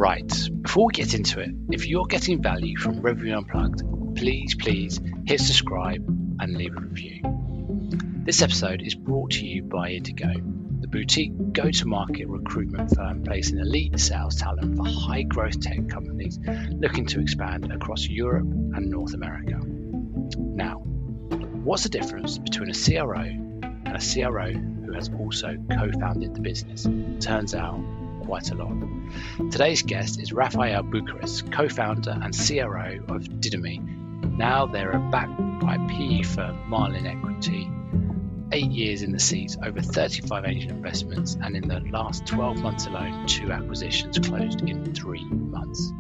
Right, before we get into it, if you're getting value from Rev-n-u Unplugged, please hit subscribe and leave a review. This episode is brought to you by Indigo, the boutique go-to-market recruitment firm placing elite sales talent for high-growth tech companies looking to expand across Europe and North America. Now, what's the difference between a CRO and a CRO who has also co-founded the business? Turns out, quite a lot. Today's guest is Raphaël Boukris, co-founder and CRO of Didomi. Now they're backed by PE firm Marlin Equity, 8 years in the seats, over 35 angel investments, and in the last 12 months alone, 2 acquisitions closed in 3 months.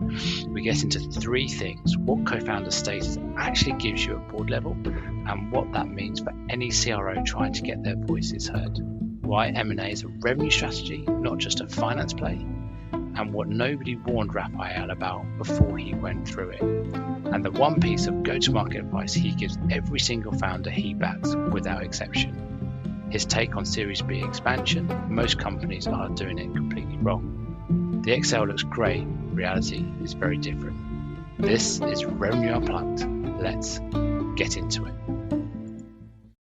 We get into 3 things: what co-founder status actually gives you at board level, and what that means for any CRO trying to get their voices heard. Why M&A is a revenue strategy, not just a finance play, and what nobody warned Raphaël about before he went through it. And the one piece of go-to-market advice he gives every single founder he backs without exception. His take on Series B expansion: most companies are doing it completely wrong. The Excel looks great, reality is very different. This is Rev-n-u Unplugged. Let's get into it.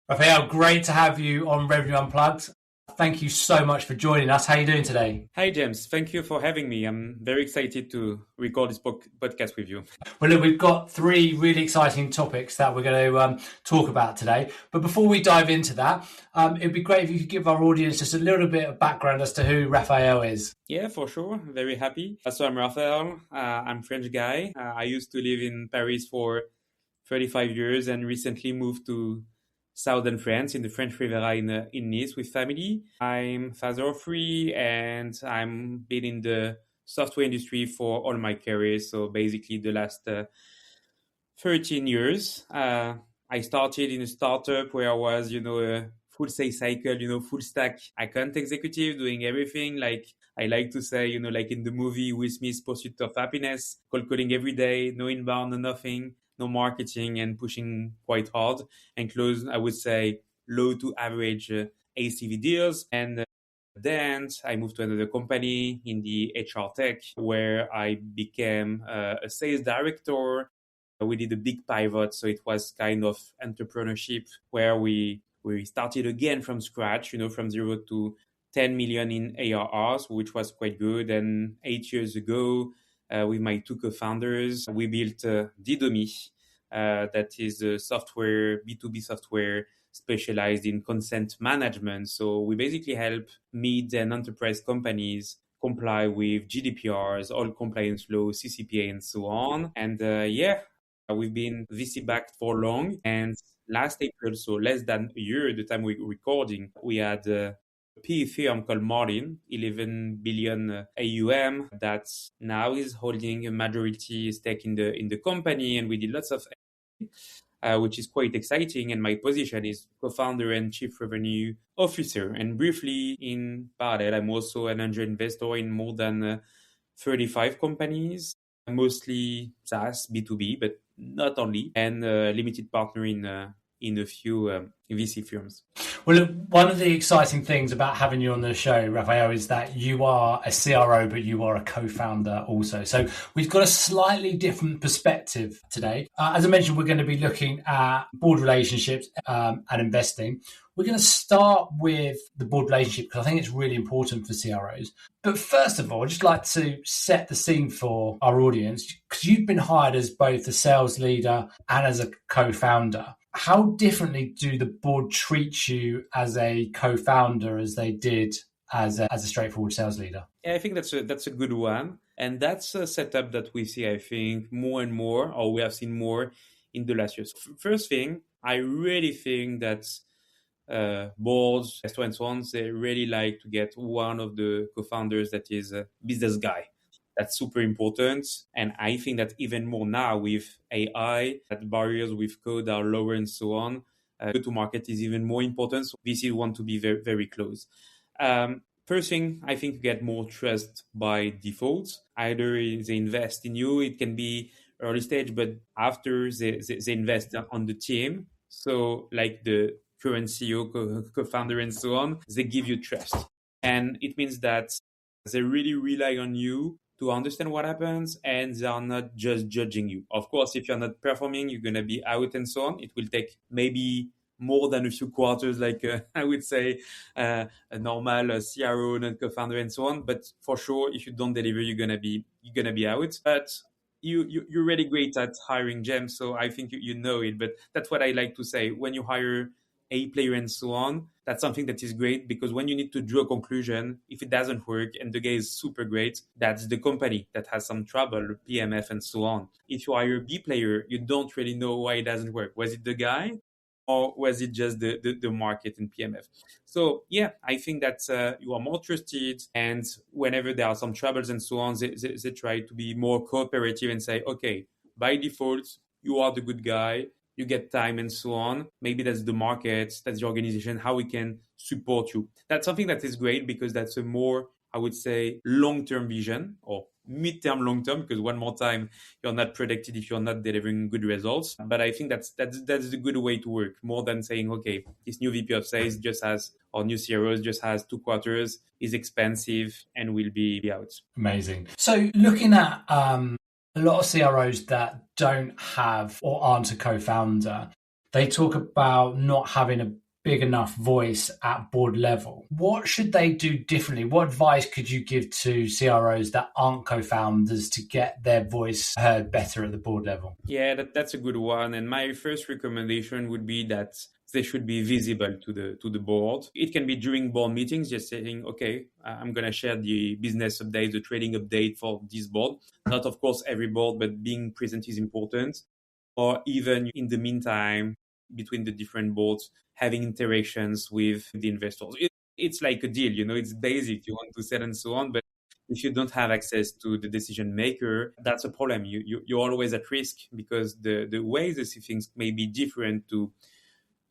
Raphaël, great to have you on Rev-n-u Unplugged. Thank you so much for joining us. How are you doing today? Hi, James. Thank you for having me. I'm very excited to record this podcast with you. Well, look, we've got 3 really exciting topics that we're going to talk about today. But before we dive into that, it'd be great if you could give our audience just a little bit of background as to who Raphaël is. Yeah, for sure. Very happy. So I'm Raphaël. I'm a French guy. I used to live in Paris for 35 years and recently moved to southern France in the French Riviera in Nice with family. I'm father of 3 and I'm been in the software industry for all my career. So basically the last 13 years. I started in a startup where I was, a full sales cycle, full stack account executive doing everything. Like I like to say, like in the movie Will Smith's Pursuit of Happiness, cold calling every day, no inbound, no nothing. No marketing, and pushing quite hard and close, I would say, low to average ACV deals. And then I moved to another company in the HR tech where I became a sales director. We did a big pivot. So it was kind of entrepreneurship where we started again from scratch, from 0 to 10 million in ARRs, which was quite good. And 8 years ago, with my 2 co-founders, we built Didomi, that is a software, B2B software specialized in consent management. So we basically help mid and enterprise companies comply with GDPRs, all compliance laws, CCPA, and so on. And we've been VC backed for long. And last April, so less than a year at the time we're recording, we had a PE firm called Marlin, 11 billion AUM, that now is holding a majority stake in the company, and we did lots of which is quite exciting. And my position is co-founder and chief revenue officer. And briefly, in parallel, I'm also an angel investor in more than 35 companies, mostly SaaS, B2B, but not only, and limited partner in a few VC firms. Well, look, one of the exciting things about having you on the show, Raphaël, is that you are a CRO, but you are a co-founder also. So we've got a slightly different perspective today. As I mentioned, we're going to be looking at board relationships and investing. We're going to start with the board relationship because I think it's really important for CROs. But first of all, I'd just like to set the scene for our audience, because you've been hired as both a sales leader and as a co-founder. How differently do the board treat you as a co-founder as they did as a straightforward sales leader? Yeah, I think that's a good one. And that's a setup that we see, I think, more and more, or we have seen more in the last years. First thing, I really think that boards, and so on, they really like to get one of the co-founders that is a business guy. That's super important. And I think that even more now with AI, that barriers with code are lower and so on, go-to-market is even more important. So VCs want to be very, very close. First thing, I think you get more trust by default. Either they invest in you, it can be early stage, but after they invest on the team. So like the current CEO, co-founder and so on, they give you trust. And it means that they really rely on you to understand what happens, and they are not just judging you. Of course, if you're not performing, you're going to be out and so on. It will take maybe more than a few quarters, like I would say a normal CRO and co-founder and so on. But for sure, if you don't deliver, you're gonna be out. But you're really great at hiring gems, so I think you know it. But that's what I like to say. When you hire A player and so on, that's something that is great, because when you need to draw a conclusion, if it doesn't work and the guy is super great, that's the company that has some trouble, PMF and so on. If you hire a B player, you don't really know why it doesn't work. Was it the guy? Or was it just the market in PMF? So yeah, I think that you are more trusted, and whenever there are some troubles and so on, they try to be more cooperative and say, okay, by default, you are the good guy, you get time and so on. Maybe that's the market, that's the organization, how we can support you. That's something that is great, because that's a more, I would say, long-term vision, or mid-term, long-term, because one more time, you're not protected if you're not delivering good results. But I think that's the good way to work, more than saying, okay, this new VP of sales just has, or new CROs just has 2 quarters, is expensive, and will be out. Amazing. So looking at a lot of CROs that don't have or aren't a co-founder, they talk about not having a big enough voice at board level. What should they do differently? What advice could you give to CROs that aren't co-founders to get their voice heard better at the board level? Yeah, that's a good one. And my first recommendation would be that they should be visible to the board. It can be during board meetings, just saying, okay, I'm going to share the business update, the trading update for this board. Not, of course, every board, but being present is important. Or even in the meantime, between the different boards, having interactions with the investors. It's like a deal, it's basic. You want to sell and so on, but if you don't have access to the decision maker, that's a problem. You're always at risk, because the ways they see things may be different to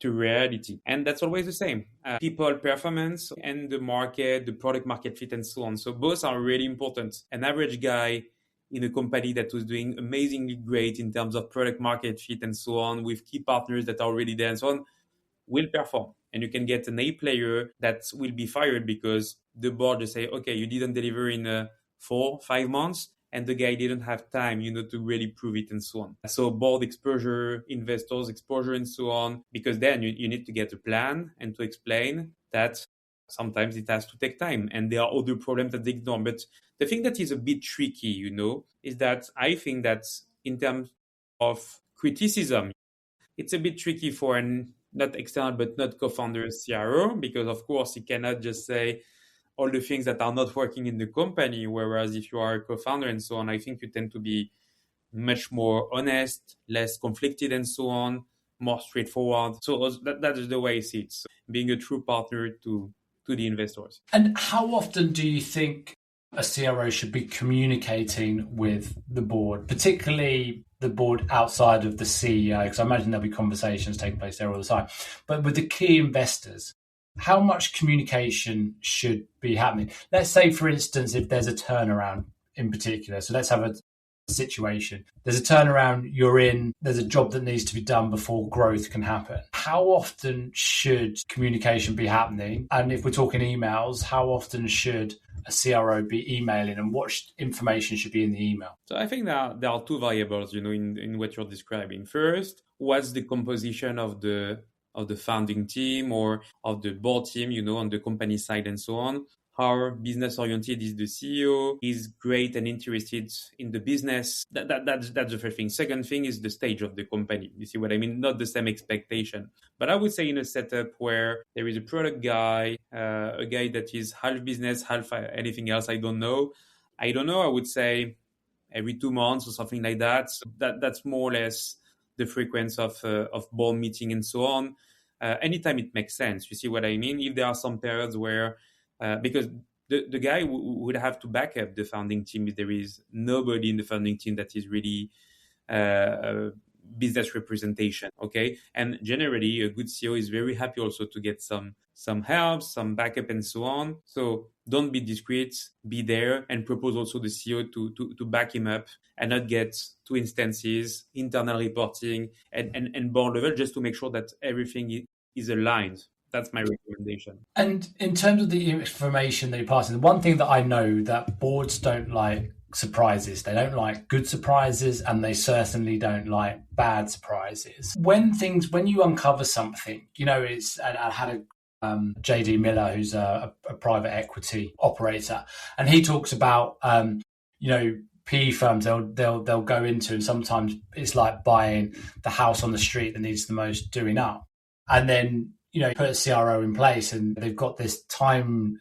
reality. And that's always the same. People, performance, and the market, the product market fit and so on. So both are really important. An average guy in a company that was doing amazingly great in terms of product market fit and so on, with key partners that are already there and so on, will perform. And you can get an A player that will be fired because the board just say, okay, you didn't deliver in 4-5 months, and the guy didn't have time, to really prove it and so on. So board exposure, investors exposure and so on, because then you need to get a plan and to explain that sometimes it has to take time and there are other problems that they ignore. But the thing that is a bit tricky, is that I think that in terms of criticism, it's a bit tricky for an not external but not co-founder CRO, because of course he cannot just say all the things that are not working in the company. Whereas if you are a co-founder and so on, I think you tend to be much more honest, less conflicted and so on, more straightforward. So that is the way I see it. So being a true partner to the investors. And how often do you think a CRO should be communicating with the board, particularly the board outside of the CEO? Because I imagine there'll be conversations taking place there all the time. But with the key investors, how much communication should be happening? Let's say, for instance, if there's a turnaround in particular. So let's have a situation. There's a turnaround you're in, there's a job that needs to be done before growth can happen. How often should communication be happening? And if we're talking emails, how often should a CRO be emailing, and what information should be in the email? So I think there are 2 variables, in what you're describing. First, what's the composition of the founding team or of the board team, on the company side and so on. How business oriented is the CEO? Is great and interested in the business. That's the first thing. Second thing is the stage of the company. You see what I mean? Not the same expectation. But I would say in a setup where there is a product guy, a guy that is half business, half anything else, I don't know. I would say every 2 months or something like that. So that's more or less the frequency of board meeting and so on. Anytime it makes sense. You see what I mean? If there are some periods where because the guy would have to back up the founding team if there is nobody in the founding team that is really business representation, okay? And generally, a good CEO is very happy also to get some help, some backup and so on. So don't be discreet, be there, and propose also the CEO to back him up and not get 2 instances, internal reporting and board level, just to make sure that everything is aligned. That's my recommendation. And in terms of the information that you're passing, the one thing that I know that boards don't like surprises. They don't like good surprises, and they certainly don't like bad surprises. When you uncover something, I had a JD Miller, who's a private equity operator, and he talks about PE firms they'll go into, and sometimes it's like buying the house on the street that needs the most doing up, and then put a CRO in place, and they've got this time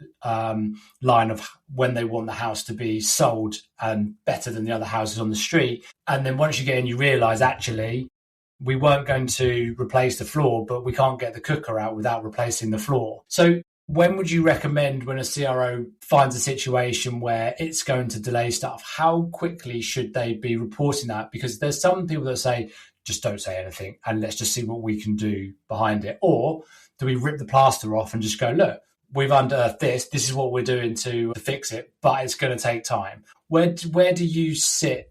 line of when they want the house to be sold and better than the other houses on the street. And then once you get in, you realise actually we weren't going to replace the floor, but we can't get the cooker out without replacing the floor. So when would you recommend, when a CRO finds a situation where it's going to delay stuff, how quickly should they be reporting that? Because there's some people that say, just don't say anything and let's just see what we can do behind it. Or do we rip the plaster off and just go, look, we've unearthed this is what we're doing to fix it, but it's going to take time. Where do you sit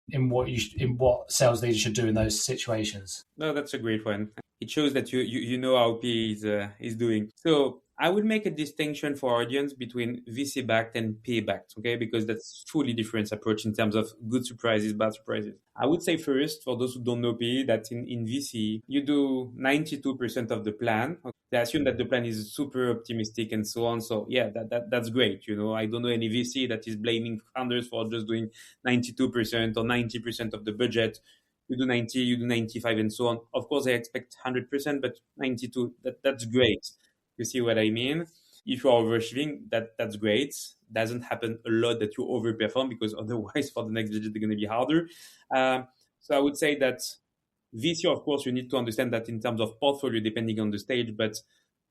in what sales leaders should do in those situations? No, that's a great one. It shows that you know how PE is doing. So I would make a distinction for our audience between VC-backed and PE-backed, okay? Because that's fully different approach in terms of good surprises, bad surprises. I would say first, for those who don't know PE, that in VC, you do 92% of the plan. They assume that the plan is super optimistic and so on. So yeah, that's great. I don't know any VC that is blaming founders for just doing 92% or 90% of the budget. You do 90, you do 95 and so on. Of course, I expect 100%, but 92, that's great. You see what I mean? If you are overachieving, that's great. Doesn't happen a lot that you overperform, because otherwise for the next digit, they're going to be harder. So I would say that VC, of course, you need to understand that in terms of portfolio, depending on the stage, but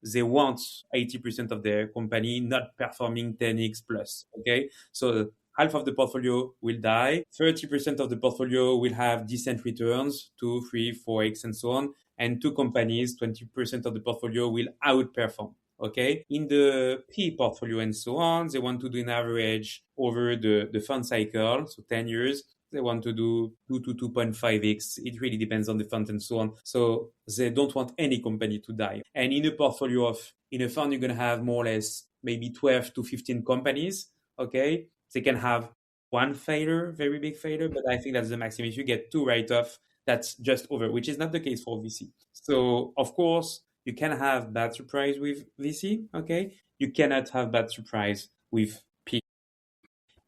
they want 80% of their company not performing 10x plus, okay? So half of the portfolio will die. 30% of the portfolio will have decent returns, 2, 3, 4x and so on. And 2 companies, 20% of the portfolio will outperform, okay? In the P portfolio and so on, they want to do an average over the fund cycle, so 10 years. They want to do 2 to 2.5x. It really depends on the fund and so on. So they don't want any company to die. And in a portfolio in a fund, you're going to have more or less maybe 12 to 15 companies, okay? They can have one failure, very big failure, but I think that's the maximum. If you get 2 write-off, that's just over, which is not the case for VC. So, of course, you can have bad surprise with VC, okay? You cannot have bad surprise with P.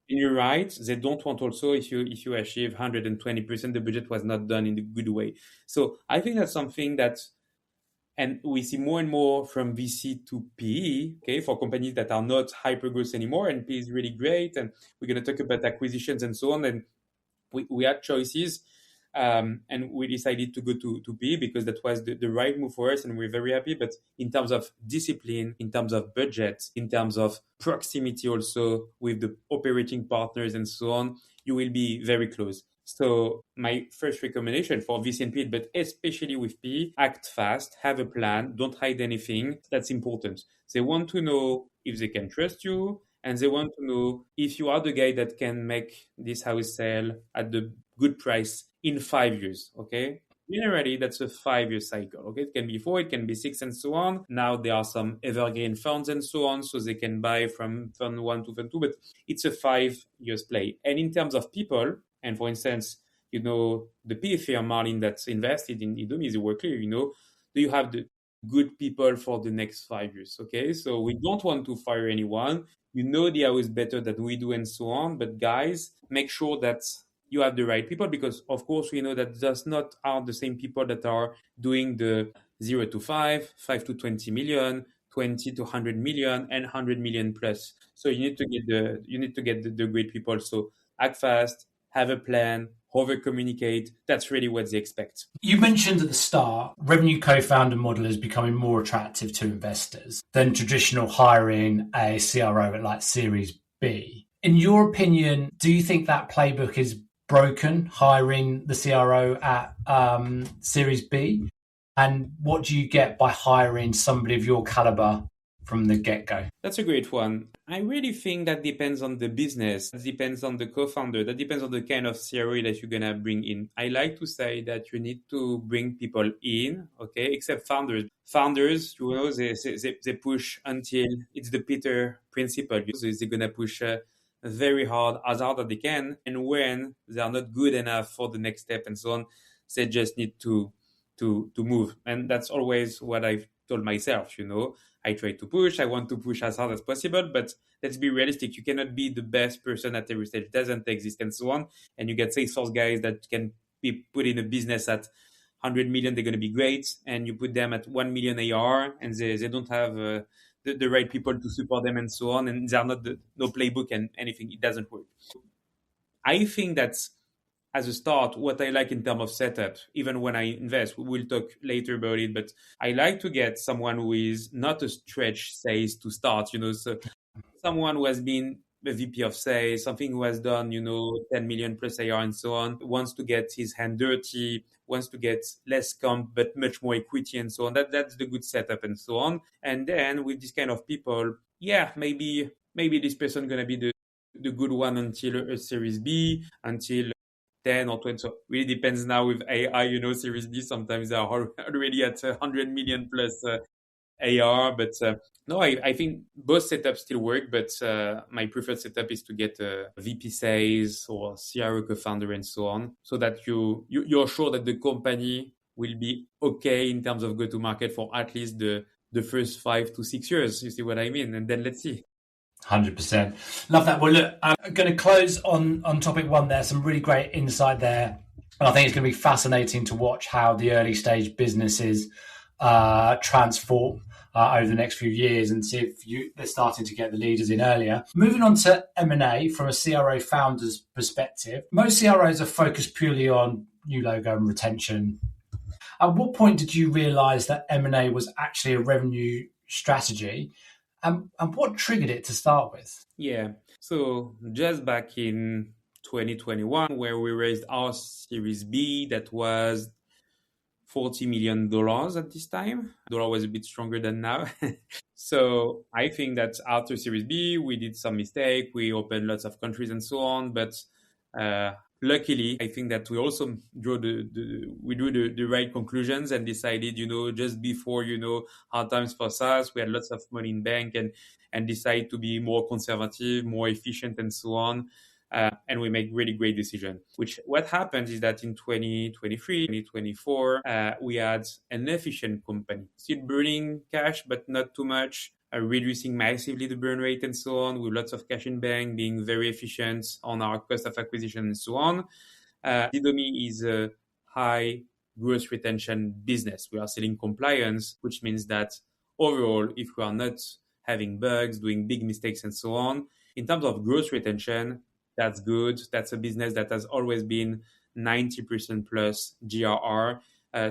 And you're right, they don't want also, if you achieve 120%, the budget was not done in a good way. So I think that's something that, and we see more and more from VC to PE, okay, for companies that are not hyper growth anymore, and PE is really great. And we're going to talk about acquisitions and so on. And we had choices. And we decided to go to PE because that was the right move for us, and we're very happy. But in terms of discipline, in terms of budget, in terms of proximity also with the operating partners and so on, you will be very close. So my first recommendation for VC and PE, but especially with PE, act fast, have a plan, don't hide anything. That's important. They want to know if they can trust you, and they want to know if you are the guy that can make this house sell at the good price in 5 years, okay? Generally, that's a 5-year cycle, okay? It can be 4, it can be 6, and so on. Now, there are some evergreen funds and so on, so they can buy from fund 1 to fund 2, but it's a 5-year play. And in terms of people, and for instance, the PE firm, Marlin, that's invested in Didomi, they were clear, do you have the good people for the next 5 years, okay? So we don't want to fire anyone. The house better than we do and so on, but guys, make sure that you have the right people, because of course we know that that's not are the same people that are doing the 0 to 5, 5 to 20 million, 20 to 100 million, and 100 million plus. So you need to get the great people. So act fast, have a plan, over communicate. That's really what they expect. You mentioned at the start, Rev-n-u co-founder model is becoming more attractive to investors than traditional hiring a CRO at like Series B. In your opinion, do you think that playbook is broken, hiring the CRO at Series B? And what do you get by hiring somebody of your caliber from the get-go? That's a great one. I really think that depends on the business. That depends on the co-founder. That depends on the kind of CRO that you're going to bring in. I like to say that you need to bring people in, okay, except founders. Founders, they push until it's the Peter principle. So they're going to push very hard, as hard as they can. And when they are not good enough for the next step and so on, they just need to move. And that's always what I've told myself, I try to push. I want to push as hard as possible, but let's be realistic. You cannot be the best person at every stage. It doesn't exist and so on. And you get Salesforce guys that can be put in a business at 100 million, they're going to be great. And you put them at 1 million AR and they don't have the right people to support them and so on. And they're not no playbook and anything. It doesn't work. I think that's, as a start, what I like in terms of setup, even when I invest, we will talk later about it, but I like to get someone who is not a stretch sales to start, so someone who has been a VP of sales, something who has done, 10 million plus AR and so on, wants to get his hand dirty, wants to get less comp, but much more equity and so on. That's the good setup and so on. And then with this kind of people, maybe this person going to be the good one until a Series B, until 10 or 20. So really depends now with AI, Series B, sometimes they are already at 100 million plus AR. But no, I think both setups still work, but my preferred setup is to get a VP sales or CRO co-founder and so on, so that you're sure that the company will be okay in terms of go-to-market for at least the first 5 to 6 years. You see what I mean? And then let's see. 100%. Love that. Well, look, I'm going to close on topic one there. Some really great insight there. And I think it's going to be fascinating to watch how the early stage businesses transform over the next few years and see if they're starting to get the leaders in earlier. Moving on to M&A from a CRO founder's perspective, most CROs are focused purely on new logo and retention. At what point did you realize that M&A was actually a revenue strategy? And what triggered it to start with? Yeah. So just back in 2021, where we raised our Series B, that was $40 million at this time. Dollar was a bit stronger than now. So I think that after Series B, we did some mistake. We opened lots of countries and so on. But luckily, I think that we also drew the right conclusions and decided, just before, hard times for SaaS, we had lots of money in bank and decided to be more conservative, more efficient and so on. And we make really great decisions. What happened is that in 2023, 2024, we had an efficient company, still burning cash, but not too much, reducing massively the burn rate and so on, with lots of cash in bank, being very efficient on our cost of acquisition and so on. Didomi is a high gross retention business. We are selling compliance, which means that overall, if we are not having bugs, doing big mistakes and so on, in terms of gross retention, that's good. That's a business that has always been 90% plus GRR,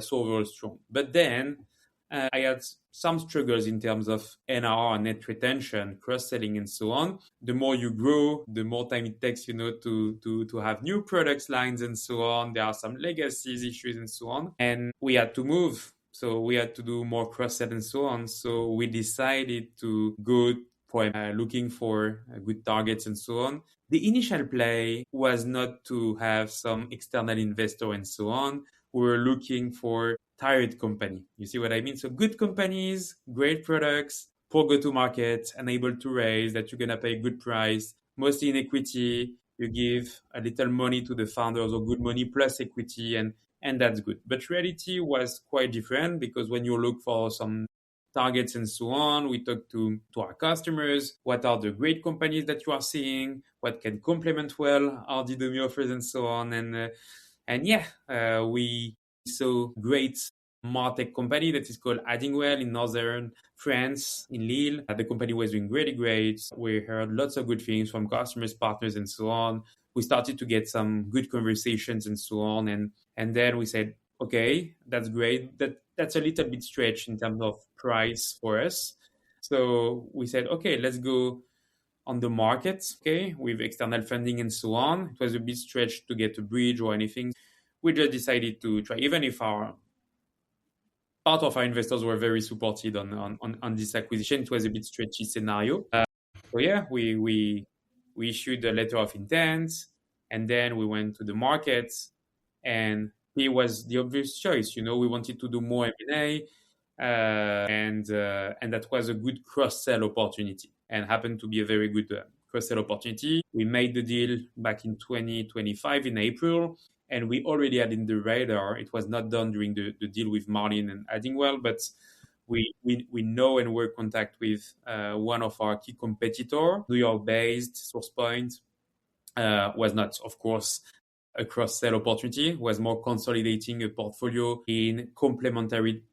so overall strong. But then I had some struggles in terms of NRR, net retention, cross-selling, and so on. The more you grow, the more time it takes, to have new products lines and so on. There are some legacies issues and so on. And we had to move. So we had to do more cross-sell and so on. So we decided to go for looking for good targets and so on. The initial play was not to have some external investor and so on. We were looking for tired company. You see what I mean? So good companies, great products, poor go-to-market, and able to raise, that you're going to pay a good price, mostly in equity. You give a little money to the founders, or good money plus equity, and that's good. But reality was quite different, because when you look for some targets and so on, we talk to our customers, what are the great companies that you are seeing, what can complement well our Didomi offers and so on. We saw great MarTech company that is called Addingwell in northern France, in Lille. The company was doing really great. We heard lots of good things from customers, partners, and so on. We started to get some good conversations and so on. And then we said, okay, that's great. That's a little bit stretched in terms of price for us. So we said, okay, let's go on the market, okay, with external funding and so on. It was a bit stretched to get a bridge or anything. We just decided to try, even if part of our investors were very supportive on this acquisition. It was a bit stretchy scenario. We issued a letter of intent, and then we went to the market, and it was the obvious choice. We wanted to do more M&A, and that was a good cross-sell opportunity, and happened to be a very good cross-sell opportunity. We made the deal back in 2025 in April, and we already had in the radar. It was not done during the deal with Marlin and Addingwell, but we know and we're in contact with one of our key competitor, New York-based SourcePoint, was not, of course, a cross-sell opportunity, was more consolidating a portfolio in complementary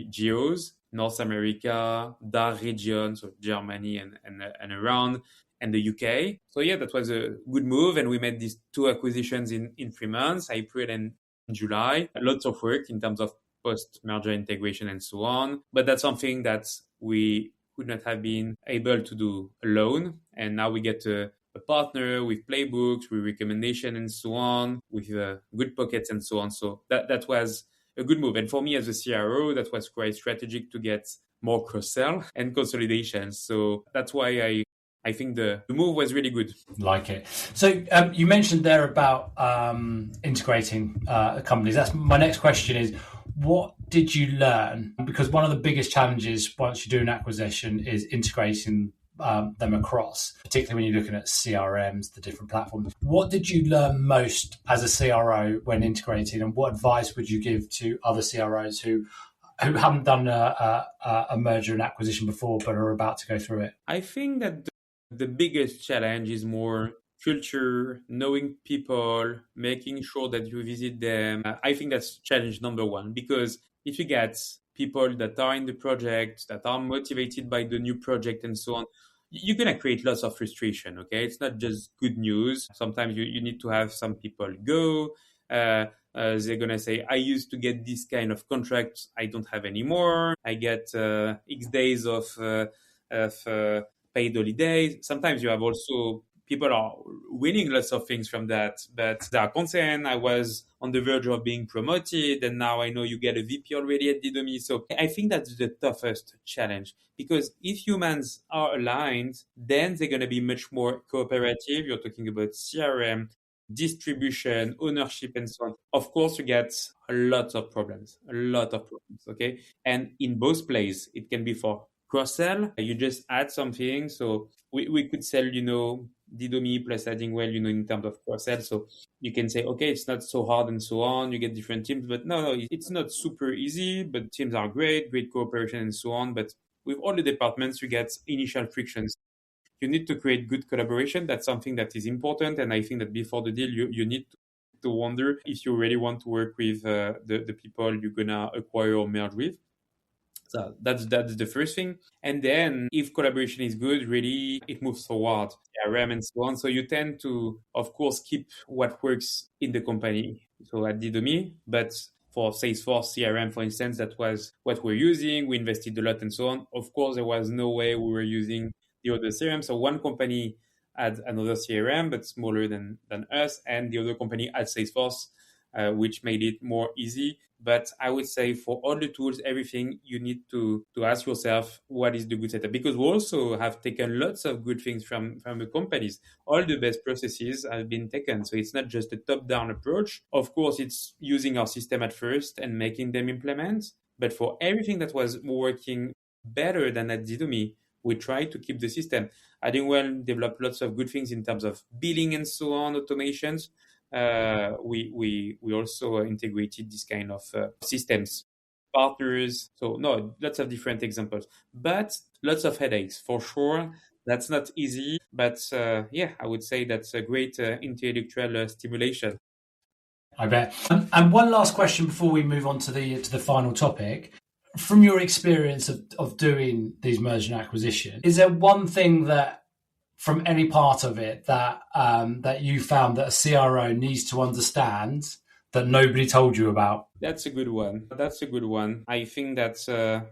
geos, North America, DACH region, so Germany and around, and the UK. So yeah, that was a good move. And we made these 2 acquisitions in 3 months, April and July. Lots of work in terms of post-merger integration and so on. But that's something that we could not have been able to do alone. And now we get a partner with playbooks, with recommendation and so on, with good pockets and so on. So that was a good move. And for me as a CRO, that was quite strategic to get more cross-sell and consolidation. So that's why I think the move was really good. Like it. So you mentioned there about integrating companies. That's my next question is, what did you learn? Because one of the biggest challenges once you do an acquisition is integrating them across, particularly when you're looking at CRMs, the different platforms. What did you learn most as a CRO when integrating, and what advice would you give to other CROs who haven't done a merger and acquisition before but are about to go through it? I think that the biggest challenge is more culture, knowing people, making sure that you visit them. I think that's challenge number 1, because if you get people that are in the project, that are motivated by the new project and so on, you're going to create lots of frustration, okay? It's not just good news. Sometimes you need to have some people go. They're going to say, I used to get this kind of contract. I don't have anymore. I get X days of paid holidays. Sometimes you have also people are winning lots of things from that, but they are concerned. I was on the verge of being promoted, and now I know you get a VP already at Didomi. So I think that's the toughest challenge, because if humans are aligned, then they're going to be much more cooperative. You're talking about CRM, distribution, ownership, and so on. Of course, you get a lot of problems, okay? And in both places, it can be for cross-sell. You just add something. So we could sell, Didomi plus Addingwell, in terms of cross-sell. So you can say, okay, it's not so hard and so on. You get different teams, but no, it's not super easy, but teams are great cooperation and so on. But with all the departments, you get initial frictions. You need to create good collaboration. That's something that is important. And I think that before the deal, you need to wonder if you really want to work with the people you're going to acquire or merge with. So that's the first thing. And then if collaboration is good, really, it moves forward, CRM and so on. So you tend to, of course, keep what works in the company. So at Didomi, but for Salesforce CRM, for instance, that was what we're using. We invested a lot and so on. Of course, there was no way we were using the other CRM. So one company had another CRM, but smaller than us. And the other company had Salesforce, which made it more easy. But I would say for all the tools, everything, you need to ask yourself, what is the good setup? Because we also have taken lots of good things from the companies. All the best processes have been taken. So it's not just a top-down approach. Of course, it's using our system at first and making them implement. But for everything that was working better than at Didomi, we try to keep the system. Addingwell developed lots of good things in terms of billing and so on, automations. We also integrated this kind of systems, partners. So no, lots of different examples, but lots of headaches for sure. That's not easy, but I would say that's a great intellectual stimulation. I bet. And one last question before we move on to the final topic. From your experience of doing these merger and acquisition, is there one thing that from any part of it that you found that a CRO needs to understand that nobody told you about? That's a good one. I think that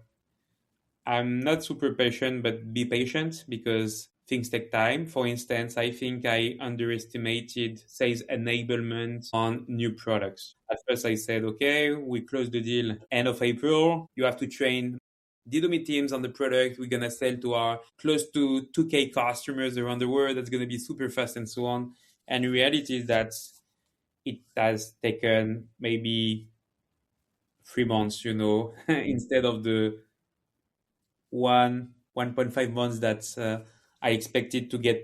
I'm not super patient, but be patient because things take time. For instance, I think I underestimated sales enablement on new products. At first I said, okay, we closed the deal end of April. You have to train Didomi teams on the product. We're going to sell to our close to 2K customers around the world. That's going to be super fast and so on. And the reality is that it has taken maybe 3 months, instead of the 1.5 months that I expected to get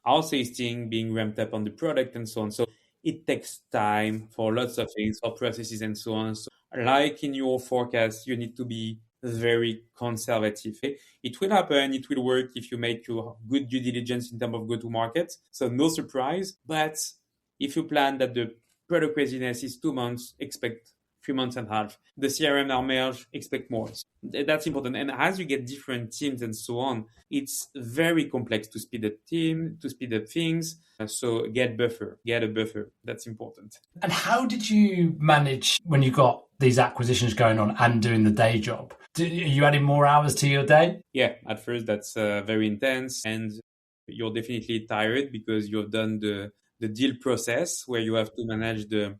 our sales team being ramped up on the product and so on. So it takes time for lots of things, for processes and so on. So like in your forecast, you need to be very conservative. It will happen. It will work if you make your good due diligence in terms of go-to-market. So no surprise. But if you plan that the product readiness is 2 months, expect 3.5 months. The CRM are merged, expect more. So that's important. And as you get different teams and so on, it's very complex to speed up things. So get a buffer. That's important. And how did you manage when you got these acquisitions going on and doing the day job? Are you adding more hours to your day? Yeah, at first that's very intense, and you're definitely tired because you've done the deal process where you have to manage the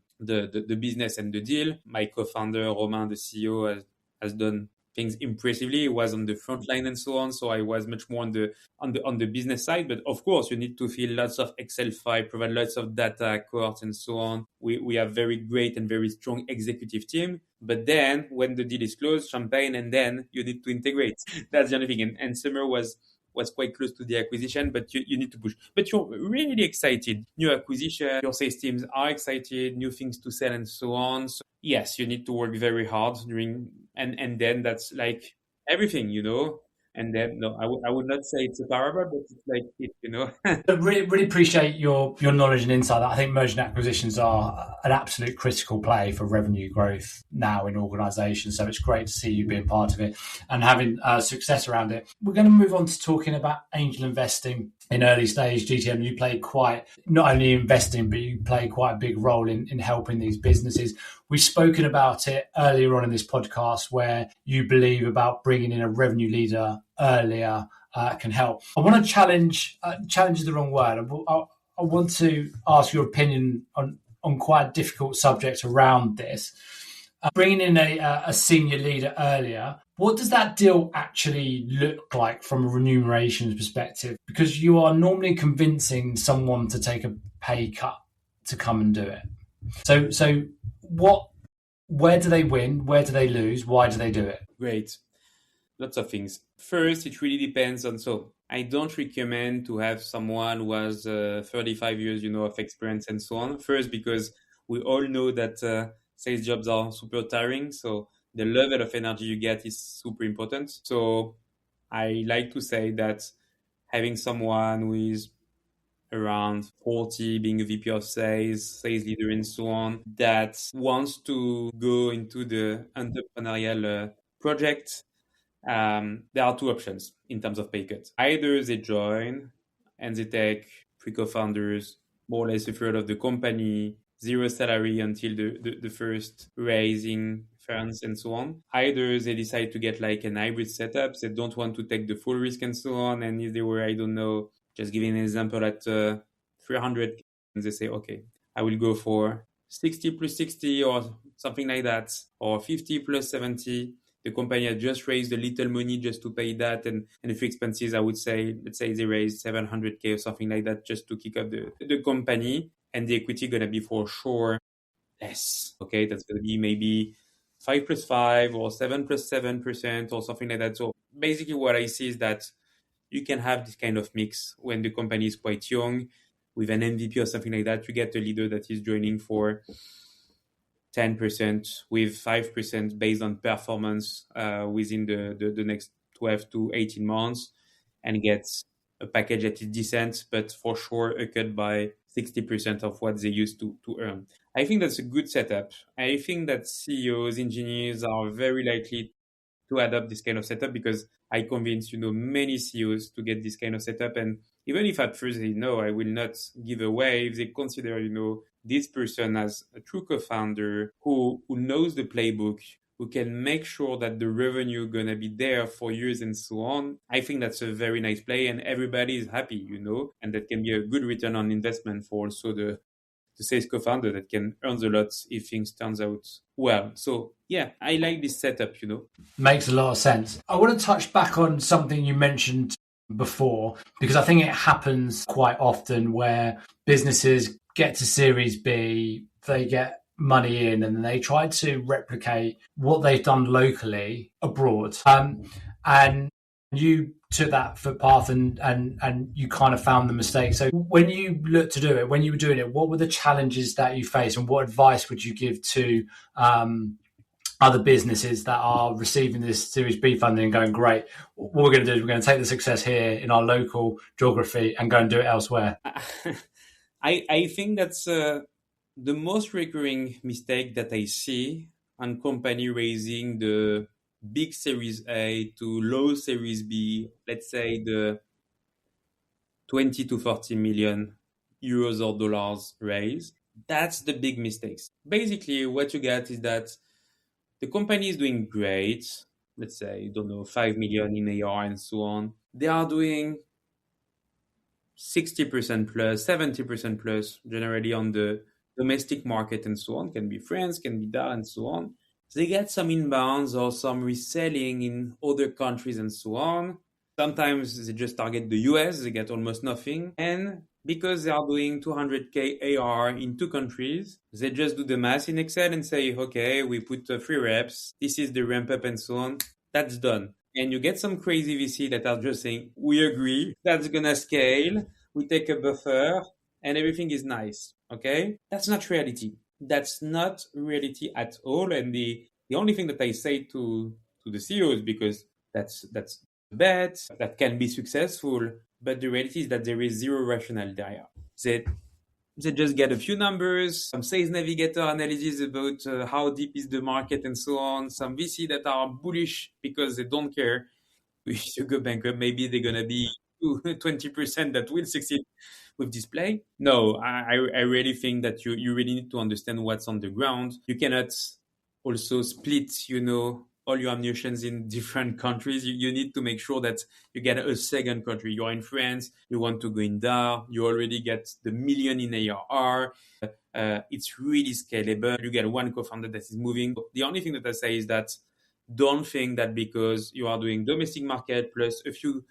business and the deal. My co-founder, Romain, the CEO, has done things impressively. He was on the front line and so on. So I was much more on the business side. But of course, you need to fill lots of Excel files, provide lots of data, cohorts, and so on. We have very great and very strong executive team. But then when the deal is closed, champagne, and then you need to integrate. That's the only thing. And summer was quite close to the acquisition, but you need to push. But you're really excited. New acquisition, your sales teams are excited, new things to sell and so on. So yes, you need to work very hard and then that's like everything, And then, no, I would not say it's a parable, but it's like it. I really appreciate your knowledge and insight. I think merger and acquisitions are an absolute critical play for revenue growth now in organisations. So it's great to see you being part of it and having success around it. We're going to move on to talking about angel investing in early stage GTM. You play not only investing, but you play quite a big role in helping these businesses. We've spoken about it earlier on in this podcast where you believe about bringing in a revenue leader earlier can help. I want to challenge is the wrong word. I want to ask your opinion on quite a difficult subject around this. Bringing in a senior leader earlier, what does that deal actually look like from a remuneration perspective? Because you are normally convincing someone to take a pay cut to come and do it. So where do they win? Where do they lose? Why do they do it? Great. Lots of things. First, it really depends on, so I don't recommend to have someone who has 35 years, of experience and so on. First, because we all know that sales jobs are super tiring. So the level of energy you get is super important. So I like to say that having someone who is around 40, being a VP of sales leader and so on, that wants to go into the entrepreneurial project, there are two options in terms of pay cut. Either they join and they take 3 co-founders, more or less a third of the company, zero salary until the first raising funds and so on. Either they decide to get like an hybrid setup. They don't want to take the full risk and so on. And if they were, I don't know, just giving an example at 300, and they say, okay, I will go for 60 plus 60 or something like that, or 50 plus 70. The company has just raised a little money just to pay that and a few expenses. I would say, let's say they raised 700K or something like that just to kick up the company, and the equity going to be for sure less. Okay, that's going to be maybe 5 plus 5 or 7 plus 7% or something like that. So basically what I see is that you can have this kind of mix when the company is quite young with an MVP or something like that. You get a leader that is joining for 10% with 5% based on performance within the next 12 to 18 months and gets a package that is decent, but for sure a cut by 60% of what they used to earn. I think that's a good setup. I think that CEOs, engineers are very likely to adopt this kind of setup because I convince, many CEOs to get this kind of setup. And even if at first they know I will not give away, if they consider, this person as a true co-founder who knows the playbook, who can make sure that the revenue going to be there for years and so on, I think that's a very nice play and everybody is happy, and that can be a good return on investment for also the sales co-founder that can earn a lot if things turns out well. So yeah, I like this setup, Makes a lot of sense. I want to touch back on something you mentioned before, because I think it happens quite often where businesses get to Series B, they get money in and they try to replicate what they've done locally abroad. And You took that footpath and you kind of found the mistake. So when you looked to do it, when you were doing it, what were the challenges that you faced, and what advice would you give to other businesses that are receiving this Series B funding and going, great, what we're going to do is we're going to take the success here in our local geography and go and do it elsewhere? I think that's the most recurring mistake that I see on company raising the big Series A to low Series B, let's say the 20 to 40 million euros or dollars raise. That's the big mistakes. Basically, what you get is that the company is doing great. Let's say, 5 million in AR and so on. They are doing 60% plus, 70% plus, generally on the domestic market and so on. Can be France, can be DACH and so on. They get some inbounds or some reselling in other countries and so on. Sometimes they just target the US, they get almost nothing. And because they are doing 200K AR in 2 countries, they just do the math in Excel and say, okay, we put 3 reps, this is the ramp up and so on. That's done. And you get some crazy VC that are just saying, we agree, that's gonna scale, we take a buffer, and everything is nice, okay? That's not reality. That's not reality at all. And the only thing that I say to the CEOs, because that's a bet that can be successful, but the reality is that there is zero rationale there. They just get a few numbers, some sales navigator analysis about how deep is the market and so on, some VC that are bullish because they don't care. If you go bankrupt, maybe they're going to be 20% that will succeed with display. No, I really think that you really need to understand what's on the ground. You cannot also split, all your ammunitions in different countries. You need to make sure that you get a second country. You're in France, you want to go in DACH, you already get the million in ARR. It's really scalable. You get one co-founder that is moving. The only thing that I say is that don't think that because you are doing domestic market plus a few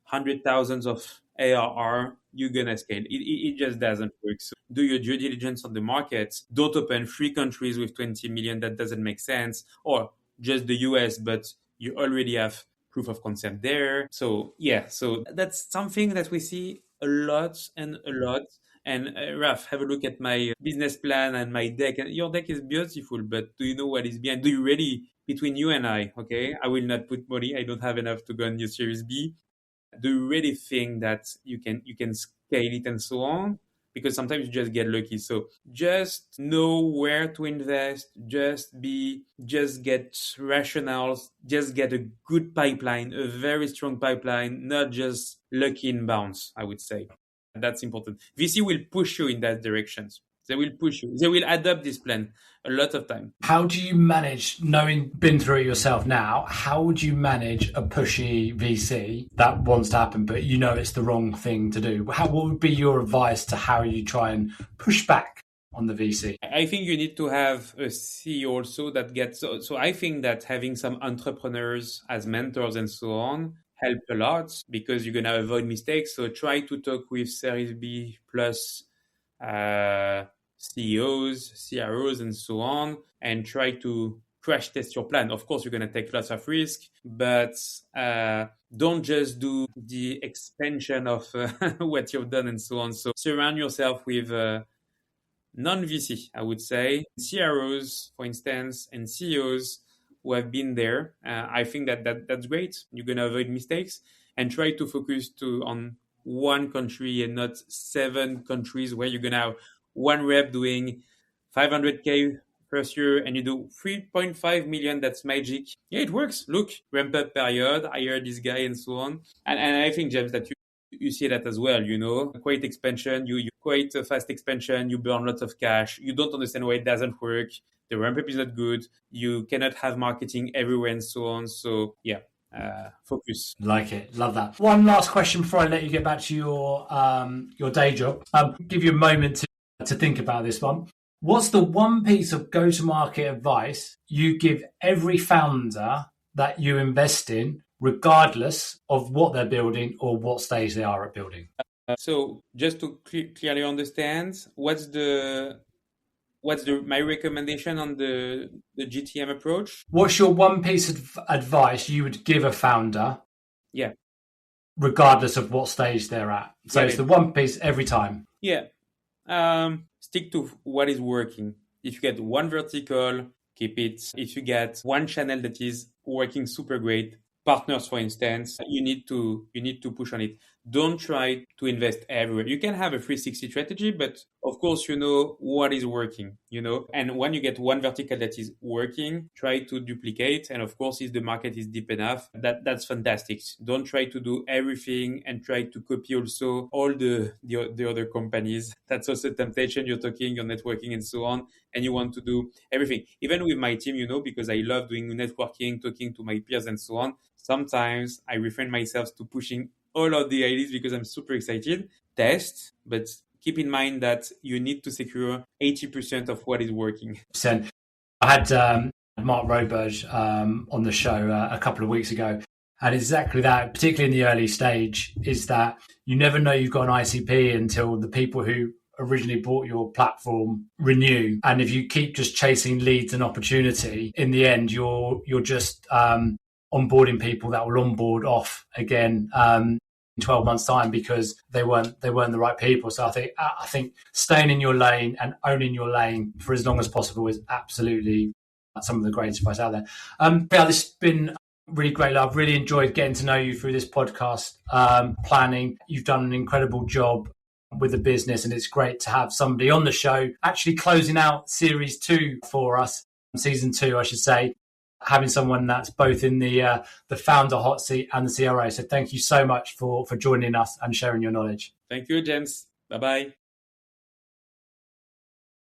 100,000 of ARR, you're going to scale. It just doesn't work. So do your due diligence on the market. Don't open 3 countries with 20 million. That doesn't make sense. Or just the US, but you already have proof of concept there. So so that's something that we see a lot. And Raph, have a look at my business plan and my deck. And your deck is beautiful, but do you know what is behind? Do you really, between you and I, okay, I will not put money. I don't have enough to go on your Series B. Do you really think that you can scale it and so on? Because sometimes you just get lucky. So just know where to invest, just get rationales, just get a good pipeline, a very strong pipeline, not just lucky inbounds, I would say. That's important. VC will push you in that direction. They will push you. They will adapt this plan a lot of time. How do you manage, knowing been through it yourself now, how would you manage a pushy VC that wants to happen, but you know it's the wrong thing to do? What would be your advice to how you try and push back on the VC? I think you need to have a CEO also that gets... So I think that having some entrepreneurs as mentors and so on help a lot because you're going to avoid mistakes. So try to talk with Series B plus CEOs, CROs, and so on, and try to crash test your plan. Of course, you're going to take lots of risk, but don't just do the expansion of what you've done and so on. So surround yourself with non-VC, I would say, CROs, for instance, and CEOs who have been there. I think that's great. You're going to avoid mistakes and try to focus on one country and not 7 countries where you're going to have one rep doing 500K first year and you do 3.5 million. That's magic. Yeah, it works. Look, ramp up period, hire this guy and so on. And I think, James, that you see that as well, quite expansion, you quite a fast expansion, you burn lots of cash, you don't understand why it doesn't work, the ramp up is not good, you cannot have marketing everywhere and so on. So yeah. Focus. Like it. Love that. One last question before I let you get back to your day job. Give you a moment to think about this one. What's the one piece of go-to-market advice you give every founder that you invest in, regardless of what they're building or what stage they are at building? So just to clearly understand, what's my recommendation on the GTM approach? What's your one piece of advice you would give a founder Yeah. Regardless of what stage they're at. So it's the one piece every time. Yeah. Stick to what is working. If you get one vertical, keep it. If you get one channel that is working super great, partners, for instance, you need to push on it. Don't try to invest everywhere. You can have a 360 strategy, but of course, you know what is working, and when you get one vertical that is working, try to duplicate. And of course, if the market is deep enough, that's fantastic. Don't try to do everything and try to copy also all the other companies. That's also a temptation. You're networking and so on, and you want to do everything. Even with my team, because I love doing networking, talking to my peers and so on. Sometimes I refrain myself to pushing all of the ideas because I'm super excited. Test, but keep in mind that you need to secure 80% of what is working. I had Mark Roberge on the show a couple of weeks ago. And exactly that, particularly in the early stage, is that you never know you've got an ICP until the people who originally bought your platform renew. And if you keep just chasing leads and opportunity, in the end, you're just onboarding people that will onboard off again in 12 months' time because they weren't the right people. So I think staying in your lane and owning your lane for as long as possible is absolutely some of the greatest advice out there. Yeah, this has been really great. I've really enjoyed getting to know you through this podcast planning. You've done an incredible job with the business, and it's great to have somebody on the show actually closing out series 2 for us, season 2, I should say. Having someone that's both in the founder hot seat and the CRO. So thank you so much for joining us and sharing your knowledge. Thank you, James. Bye-bye.